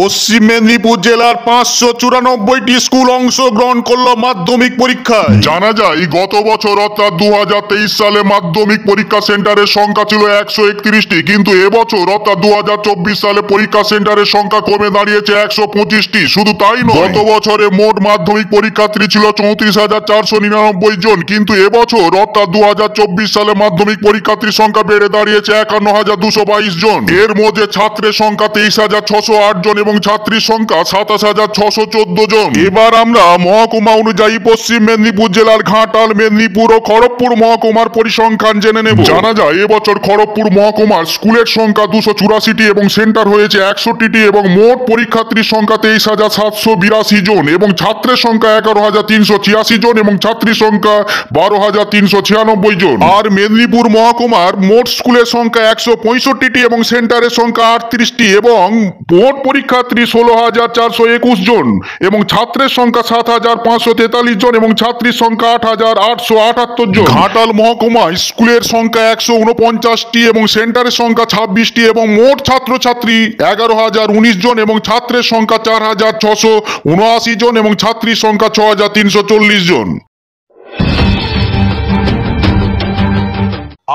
পশ্চিম মেদিনীপুর জেলার 594টি স্কুল অংশগ্রহণ করলো মাধ্যমিক পরীক্ষায়। জানা যায় গত বছর অর্থাৎ 2023 সালে মাধ্যমিক পরীক্ষা সেন্টারের সংখ্যা ছিল 131টি, কিন্তু এবছর অর্থাৎ 2024 সালে পরীক্ষা সেন্টারের সংখ্যা কমে দাঁড়িয়েছে 125টি। শুধু তাই নয়, গত বছরে মোট মাধ্যমিক পরীক্ষার্থী ছিল 34,499 জন, কিন্তু এবছর অর্থাৎ 2024 সালে মাধ্যমিক পরীক্ষার্থীর সংখ্যা বেড়ে দাঁড়িয়েছে 51,222 জন। এর মধ্যে ছাত্রের সংখ্যা 23,608 জন এবং ছাত্রীর সংখ্যা 27,614 জন। এবার আমরা মহকুমা অনুযায়ী পশ্চিম মেদিনীপুর জেলার ঘাটাল, মেদিনীপুর ও খড়গপুর মহকুমার পরিসংখ্যান জেনে নেব। জানা যায় এবছর খড়গপুর মহকুমার স্কুলের সংখ্যা 284টি এবং সেন্টার হয়েছে 61টি এবং মোট পরীক্ষার্থীর সংখ্যা 23,782 জন এবং ছাত্রের সংখ্যা 11,386 জন এবং ছাত্রীর সংখ্যা 12,396 জন। আর মেদিনীপুর মহকুমার মোট স্কুলের সংখ্যা 165টি এবং সেন্টারের সংখ্যা 38টি এবং মোট পরীক্ষার্থী 16,421 জন এবং ছাত্রের সংখ্যা 7,543 জন এবং ছাত্রীর সংখ্যা 8,878 জন। ঘাটাল মহকুমায় স্কুলের সংখ্যা 149টি এবং সেন্টারের সংখ্যা 26টি এবং মোট ছাত্রছাত্রী 11,019 জন এবং ছাত্রের সংখ্যা 4,679 জন এবং ছাত্রীর সংখ্যা 6,340 জন।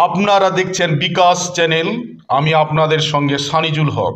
আপনারা দেখছেন বিকাশ চ্যানেল, আমি আপনাদের সঙ্গে সানিজুল হক।